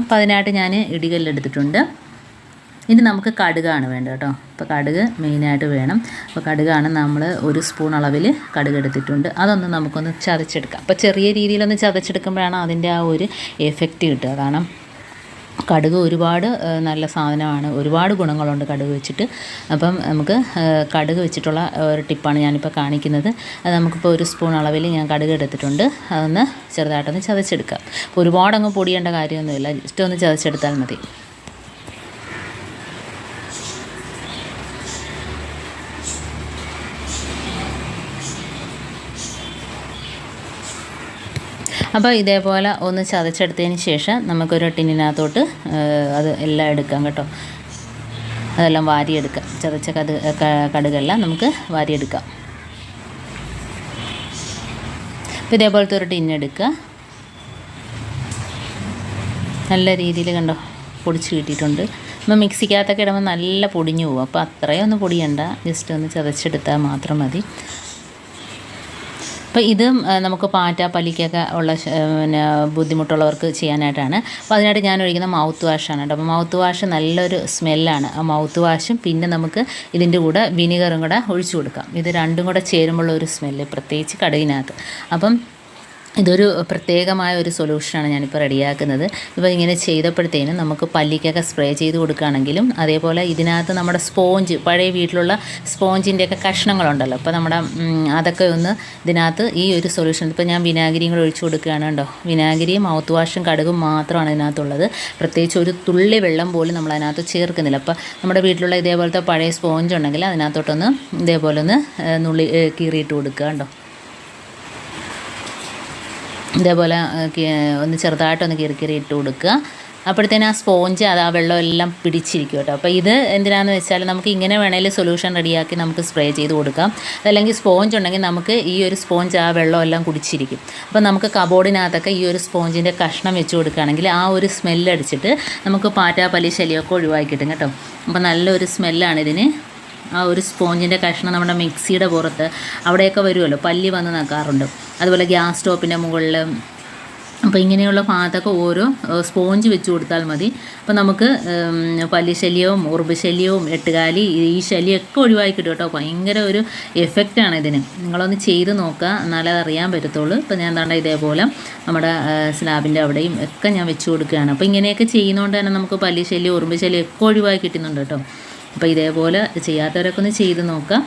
അപ്പോൾ അതിനായിട്ട് ഞാൻ ഇടികല്ലെടുത്തിട്ടുണ്ട്. ഇനി നമുക്ക് കടുകാണ് വേണ്ടത് കേട്ടോ. അപ്പോൾ കടുക് മെയിനായിട്ട് വേണം. അപ്പോൾ കടുകാണ് നമ്മൾ 1 സ്പൂൺ അളവിൽ കടുക് എടുത്തിട്ടുണ്ട്. അതൊന്ന് നമുക്കൊന്ന് ചതച്ചെടുക്കാം. അപ്പോൾ ചെറിയ രീതിയിലൊന്ന് ചതച്ചെടുക്കുമ്പോഴാണ് അതിൻ്റെ ആ ഒരു എഫക്റ്റ് കിട്ടുക. കാരണം കടുക് ഒരുപാട് നല്ല സാധനമാണ്, ഒരുപാട് ഗുണങ്ങളുണ്ട് കടുക് വെച്ചിട്ട്. അപ്പം നമുക്ക് കടുക് വെച്ചിട്ടുള്ള ഒരു ടിപ്പാണ് ഞാനിപ്പോൾ കാണിക്കുന്നത്. അത് നമുക്കിപ്പോൾ 1 സ്പൂൺ അളവിൽ ഞാൻ കടുക് എടുത്തിട്ടുണ്ട്. അതൊന്ന് ചെറുതായിട്ടൊന്ന് ചതച്ചെടുക്കാം. അപ്പോൾ ഒരുപാടങ്ങ് പൊടിയേണ്ട കാര്യമൊന്നുമില്ല, ജസ്റ്റ് ഒന്ന് ചതച്ചെടുത്താൽ മതി. അപ്പോൾ ഇതേപോലെ ഒന്ന് ചതച്ചെടുത്തതിന് ശേഷം നമുക്കൊരു ടിന്നിനകത്തോട്ട് അത് എല്ലാം എടുക്കാം കേട്ടോ. അതെല്ലാം വാരിയെടുക്കാം. ചതച്ച കടുകെല്ലാം നമുക്ക് വാരിയെടുക്കാം. അപ്പോൾ ഇതേപോലത്തെ ഒരു ടിന്നെടുക്കുക. നല്ല രീതിയിൽ കണ്ടോ പൊടിച്ച് കിട്ടിയിട്ടുണ്ട്. അപ്പോൾ മിക്സിക്കകത്തൊക്കെ ഇടുമ്പോൾ നല്ല പൊടിഞ്ഞു പോകും. അപ്പോൾ അത്രയും ഒന്ന് പൊടിയണ്ട, ജസ്റ്റ് ഒന്ന് ചതച്ചെടുത്താൽ മാത്രം മതി. അപ്പോൾ ഇത് നമുക്ക് പാറ്റ പല്ലിക്കൊക്കെ ഉള്ള പിന്നെ ബുദ്ധിമുട്ടുള്ളവർക്ക് ചെയ്യാനായിട്ടാണ്. അപ്പോൾ അതിനായിട്ട് ഞാൻ ഒഴിക്കുന്ന മൗത്ത് വാഷാണ് കേട്ടോ. അപ്പോൾ മൗത്ത് വാഷ് നല്ലൊരു സ്മെല്ലാണ്. ആ മൗത്ത് വാഷും പിന്നെ നമുക്ക് ഇതിൻ്റെ കൂടെ വിനീഗറും കൂടെ ഒഴിച്ചു കൊടുക്കാം. ഇത് രണ്ടും കൂടെ ചേരുമ്പോഴുള്ള ഒരു സ്മെല്ല്, പ്രത്യേകിച്ച് കടുകിനകത്ത്. അപ്പം ഇതൊരു പ്രത്യേകമായ ഒരു സൊല്യൂഷനാണ് ഞാനിപ്പോൾ റെഡിയാക്കുന്നത്. ഇപ്പോൾ ഇങ്ങനെ ചെയ്തപ്പോഴത്തേനും നമുക്ക് പല്ലിക്കൊക്കെ സ്പ്രേ ചെയ്ത് കൊടുക്കുകയാണെങ്കിലും, അതേപോലെ ഇതിനകത്ത് നമ്മുടെ സ്പോഞ്ച്, പഴയ വീട്ടിലുള്ള സ്പോഞ്ചിൻ്റെയൊക്കെ കഷ്ണങ്ങളുണ്ടല്ലോ, അപ്പോൾ നമ്മുടെ അതൊക്കെ ഒന്ന് ഇതിനകത്ത് ഈ ഒരു സൊല്യൂഷൻ, ഇപ്പോൾ ഞാൻ വിനാഗിരിയും കൂടെ ഒഴിച്ചു കൊടുക്കുകയാണ് കേട്ടോ. വിനാഗിരിയും മൗത്ത് വാഷും കടുകും മാത്രമാണ് ഇതിനകത്തുള്ളത്. പ്രത്യേകിച്ച് ഒരു തുള്ളി വെള്ളം പോലും നമ്മൾ അതിനകത്ത് ചേർക്കുന്നില്ല. അപ്പോൾ നമ്മുടെ വീട്ടിലുള്ള ഇതേപോലത്തെ പഴയ സ്പോഞ്ച് ഉണ്ടെങ്കിൽ അതിനകത്തോട്ടൊന്ന് ഇതേപോലെ ഒന്ന് നുള്ളി കീറിയിട്ട് കൊടുക്കുക കേട്ടോ. ഇതേപോലെ ഒന്ന് ചെറുതായിട്ടൊന്ന് കീറി ഇട്ട് കൊടുക്കുക. അപ്പോഴത്തേനും ആ സ്പോഞ്ച് അത് ആ വെള്ളം എല്ലാം പിടിച്ചിരിക്കും കേട്ടോ. അപ്പോൾ ഇത് എന്തിനാണെന്ന് വെച്ചാൽ നമുക്ക് ഇങ്ങനെ വേണമെങ്കിൽ സൊല്യൂഷൻ റെഡിയാക്കി നമുക്ക് സ്പ്രേ ചെയ്ത് കൊടുക്കാം. അതല്ലെങ്കിൽ സ്പോഞ്ച് ഉണ്ടെങ്കിൽ നമുക്ക് ഈ ഒരു സ്പോഞ്ച് ആ വെള്ളം എല്ലാം കുടിച്ചിരിക്കും. അപ്പോൾ നമുക്ക് കബോർഡിനകത്തൊക്കെ ഈ ഒരു സ്പോഞ്ചിൻ്റെ കഷ്ണം വെച്ച് കൊടുക്കുകയാണെങ്കിൽ ആ ഒരു സ്മെല്ലടിച്ചിട്ട് നമുക്ക് പാറ്റ പല്ലി ശല്യമൊക്കെ ഒഴിവാക്കി കിട്ടും കേട്ടോ. അപ്പോൾ നല്ലൊരു സ്മെല്ലാണ് ഇതിന്. ആ ഒരു സ്പോഞ്ചിൻ്റെ കഷ്ണം നമ്മുടെ മിക്സിയുടെ പുറത്ത് അവിടെയൊക്കെ വരുമല്ലോ, പല്ലി വന്ന് നക്കാറുണ്ട്. അതുപോലെ ഗ്യാസ് സ്റ്റോപ്പിൻ്റെ മുകളിൽ. അപ്പോൾ ഇങ്ങനെയുള്ള ഭാഗത്തൊക്കെ ഓരോ സ്പോഞ്ച് വെച്ച് കൊടുത്താൽ മതി. അപ്പോൾ നമുക്ക് പല്ലി ശല്യവും ഉറുമ്പ് ശല്യവും എട്ടുകാലി ഈ ശല്യമൊക്കെ ഒഴിവാക്കി കിട്ടും കേട്ടോ. ഭയങ്കര ഒരു എഫക്റ്റാണ് ഇതിന്. നിങ്ങളൊന്ന് ചെയ്ത് നോക്കുക, എന്നാലേ അതറിയാൻ പറ്റത്തുള്ളൂ. ഇപ്പോൾ ഞാൻ എന്താണ്ട് ഇതേപോലെ നമ്മുടെ സ്ലാബിൻ്റെ അവിടെയും ഒക്കെ ഞാൻ വെച്ച് കൊടുക്കുകയാണ്. അപ്പോൾ ഇങ്ങനെയൊക്കെ ചെയ്യുന്നതുകൊണ്ട് തന്നെ നമുക്ക് പല്ലി ശല്യം ഉറുമ്പ് ശല്യം ഒക്കെ ഒഴിവാക്കി കിട്ടുന്നുണ്ട് കേട്ടോ. അപ്പോൾ ഇതേപോലെ ചെയ്യാത്തവരൊക്കെ ഒന്ന് ചെയ്ത് നോക്കാം.